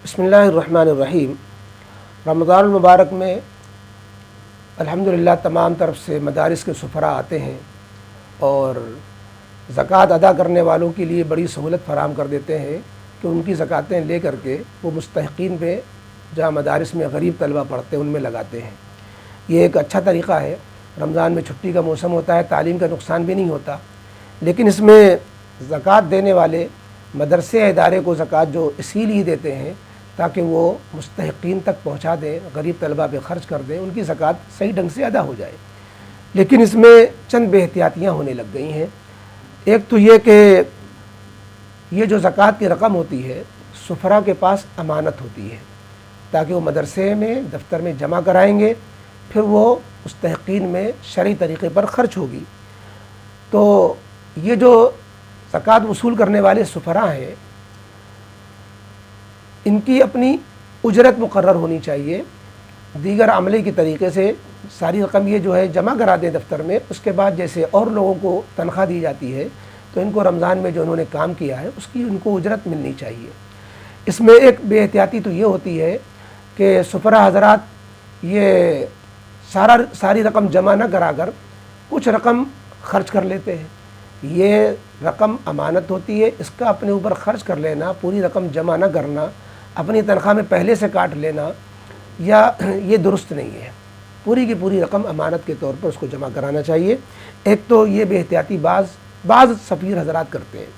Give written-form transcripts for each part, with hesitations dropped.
बिस्मिल्लाहिर्रहमानिर्रहीम। रमज़ान मुबारक में अल्हम्दुलिल्लाह तमाम तरफ से मदारिस के सुफरा आते हैं और ज़कात अदा करने वालों के लिए बड़ी सहूलत फ़राहम कर देते हैं कि उनकी ज़कातें ले करके वो मुस्तहिक़ीन पे जहाँ मदारिस में गरीब तलबा पढ़ते हैं उनमें लगाते हैं। ये एक अच्छा तरीक़ा है। रमज़ान में छुट्टी का मौसम होता है, तालीम का नुकसान भी नहीं होता, लेकिन इसमें ज़कात देने वाले मदरसे या इदारे को ज़कात जो इसीलिए देते हैं ताकि वो मुस्तहिक़ीन तक पहुँचा दें, गरीब तलबा पे ख़र्च कर दें, उनकी ज़कात सही ढंग से अदा हो जाए। लेकिन इसमें चंद बेहतियातियाँ होने लग गई हैं। एक तो ये कि ये जो ज़कात की रकम होती है सुफरा के पास अमानत होती है ताकि वो मदरसे में दफ्तर में जमा कराएंगे, फिर वो मुस्तहिक़ीन में शरई तरीक़े पर ख़र्च होगी। तो ये जो ज़कात वसूल करने वाले सुफरा हैं इनकी अपनी उजरत मुकर्रर होनी चाहिए। दीगर अमले की तरीक़े से सारी रकम ये जो है जमा करा दें दफ्तर में, उसके बाद जैसे और लोगों को तनख्वाह दी जाती है तो इनको रमज़ान में जो उन्होंने काम किया है उसकी उनको उजरत मिलनी चाहिए। इसमें एक बेहतियाती तो ये होती है कि सुफरा हज़रात ये सारी रकम जमा न करा कर कुछ रकम ख़र्च कर लेते हैं। ये रकम अमानत होती है, इसका अपने ऊपर ख़र्च कर लेना, पूरी रकम जमा न करना, अपनी तनख्वाह में पहले से काट लेना, या ये दुरुस्त नहीं है। पूरी की पूरी रकम अमानत के तौर पर उसको जमा कराना चाहिए। एक तो ये बेहतियाती बाज़ सफ़ीर हज़रात करते हैं,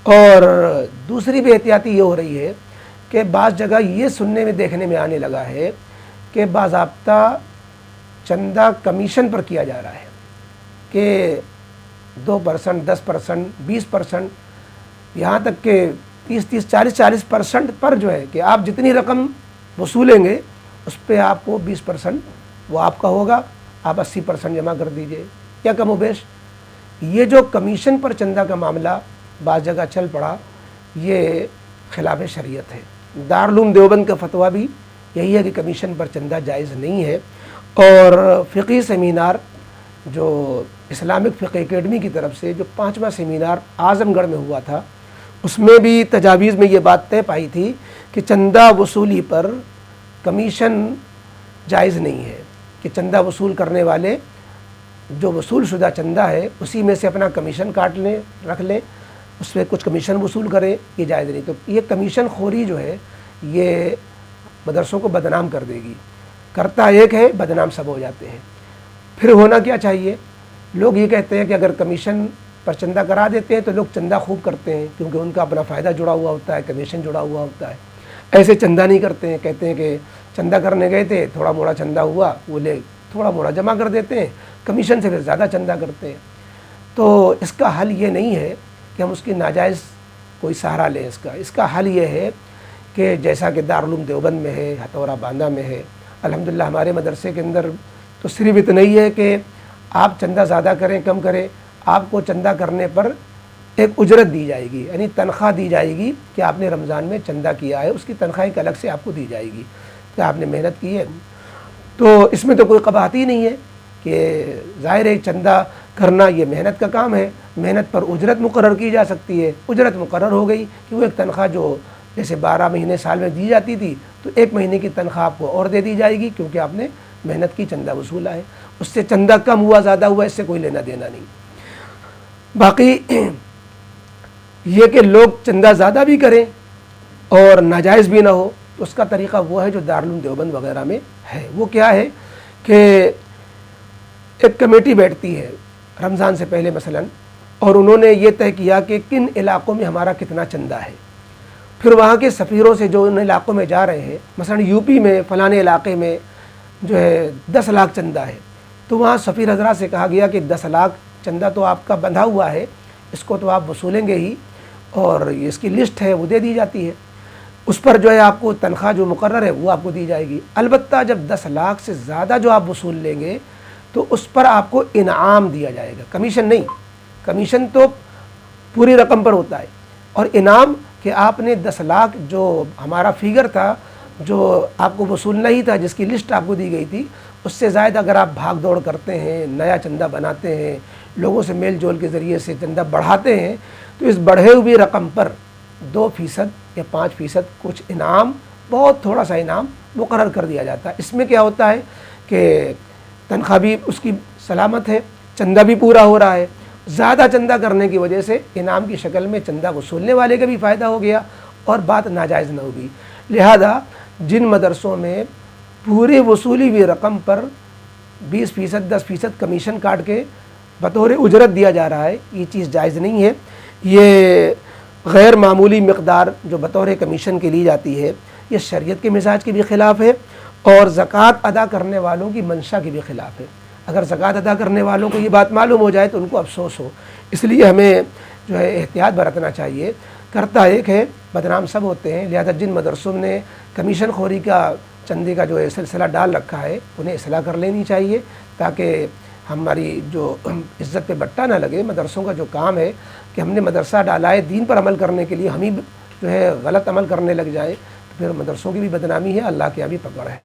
और दूसरी बेहतियाती ये हो रही है कि बाज़ जगह ये सुनने में देखने में आने लगा है कि बाज़ाब्ता चंदा कमीशन पर किया जा रहा है कि 2%, 10%, 20%, यहाँ तक के 30, 40% पर जो है कि आप जितनी रकम वसूलेंगे उस पर आपको 20% वो आपका होगा, आप 80% जमा कर दीजिए या कम बेश। ये जो कमीशन पर चंदा का मामला बाज़ जगह चल पड़ा, ये खिलाफ शरीयत है। दारुल उलूम देवबंद का फतवा भी यही है कि कमीशन पर चंदा जायज़ नहीं है। और फ़िक़ही सेमिनार जो इस्लामिक फ़िक़ह एकेडमी की तरफ से जो 5वां सेमिनार आज़मगढ़ में हुआ था, उसमें भी तजावीज़ में ये बात तय पाई थी कि चंदा वसूली पर कमीशन जायज़ नहीं है, कि चंदा वसूल करने वाले जो वसूल शुदा चंदा है उसी में से अपना कमीशन काट लें, रख लें, उसमें कुछ कमीशन वसूल करें, ये जायज़ नहीं। तो ये कमीशन खोरी जो है ये मदरसों को बदनाम कर देगी। करता एक है, बदनाम सब हो जाते हैं। फिर होना क्या चाहिए? लोग ये कहते हैं कि अगर कमीशन पर चंदा करा देते हैं तो लोग चंदा खूब करते हैं क्योंकि उनका अपना फ़ायदा जुड़ा हुआ होता है, कमीशन जुड़ा हुआ होता है। ऐसे चंदा नहीं करते हैं, कहते हैं कि चंदा करने गए थे, थोड़ा मोड़ा चंदा हुआ, वो ले थोड़ा मोड़ा जमा कर देते हैं, कमीशन से फिर ज़्यादा चंदा करते हैं। तो इसका हल ये नहीं है कि हम उसकी नाजायज़ कोई सहारा लें। इसका हल ये है कि जैसा कि दारुल उलूम देवबंद में है, हथौरा बांदा में है, अल्हम्दुलिल्लाह हमारे मदरसे के अंदर तो सिर्फ इतना ही है कि आप चंदा ज़्यादा करें कम करें, आपको चंदा करने पर एक उजरत दी जाएगी, यानी तनख्वाह दी जाएगी कि आपने रमज़ान में चंदा किया है, उसकी तनख्वाह एक अलग से आपको दी जाएगी कि आपने मेहनत की है। तो इसमें तो कोई कबाहत ही नहीं है कि ज़ाहिर है चंदा करना ये मेहनत का काम है, मेहनत पर उजरत मुकर्रर की जा सकती है। उजरत मुकर्रर हो गई कि वो एक तनख्वाह जो जैसे 12 महीने साल में दी जाती थी तो 1 महीने की तनख्वाह आपको और दे दी जाएगी क्योंकि आपने मेहनत की, चंदा वसूला है। उससे चंदा कम हुआ ज़्यादा हुआ इससे कोई लेना देना नहीं। बाकी ये कि लोग चंदा ज़्यादा भी करें और नाजायज़ भी ना हो, तो उसका तरीक़ा वो है जो दारुल उलूम देवबंद वग़ैरह में है। वो क्या है कि एक कमेटी बैठती है रमज़ान से पहले मसलन, और उन्होंने ये तय किया कि किन इलाक़ों में हमारा कितना चंदा है। फिर वहाँ के सफ़ीरों से जो उन इलाक़ों में जा रहे हैं, मसलन यूपी में फ़लाने इलाक़े में जो है 10 लाख चंदा है, तो वहाँ सफ़ीर हज़रात से कहा गया कि 10 लाख चंदा तो आपका बंधा हुआ है, इसको तो आप वसूलेंगे ही, और इसकी लिस्ट है वो दे दी जाती है, उस पर जो है आपको तनख्वाह जो मुकर्रर है वो आपको दी जाएगी। अलबत्ता जब 10 लाख से ज़्यादा जो आप वसूल लेंगे तो उस पर आपको इनाम दिया जाएगा, कमीशन नहीं। कमीशन तो पूरी रकम पर होता है, और इनाम कि आपने 10 लाख जो हमारा फिगर था जो आपको वसूलना ही था, जिसकी लिस्ट आपको दी गई थी, उससे ज़ायद अगर आप भाग दौड़ करते हैं, नया चंदा बनाते हैं, लोगों से मेल जोल के ज़रिए से चंदा बढ़ाते हैं, तो इस बढ़े हुई रकम पर 2% या 5% कुछ इनाम بہت تھوڑا سا انعام مقرر کر دیا جاتا ہے۔ اس میں کیا ہوتا ہے کہ تنخواہ بھی اس کی سلامت ہے، چندہ بھی پورا ہو رہا ہے، زیادہ چندہ کرنے کی وجہ سے انعام کی شکل میں چندہ وصولنے والے کا بھی فائدہ ہو گیا اور بات ناجائز نہ ہوگی۔ لہذا جن مدرسوں میں پورے وصولی ہوئی رقم پر 20%، 10% کمیشن کاٹ کے بطور اجرت دیا جا رہا ہے، یہ چیز جائز نہیں ہے۔ یہ غیر معمولی مقدار جو بطور کمیشن کے لی جاتی ہے، یہ شریعت کے مزاج کے بھی خلاف ہے اور زکوٰۃ ادا کرنے والوں کی منشا کے بھی خلاف ہے۔ اگر زکوٰۃ ادا کرنے والوں کو یہ بات معلوم ہو جائے تو ان کو افسوس ہو۔ اس لیے ہمیں جو ہے احتیاط برتنا چاہیے۔ کرتا ایک ہے، بدنام سب ہوتے ہیں، لہذا جن مدرسوں نے کمیشن خوری کا چندے کا جو ہے سلسلہ ڈال رکھا ہے انہیں اصلاح کر لینی چاہیے، تاکہ ہماری جو عزت پہ بٹا نہ لگے۔ مدرسوں کا جو کام ہے کہ ہم نے مدرسہ ڈالا ہے دین پر عمل کرنے کے لیے، ہم ہی جو ہے غلط عمل کرنے لگ جائے تو پھر مدرسوں کی بھی بدنامی ہے، اللہ کے یہاں بھی پکڑ ہے۔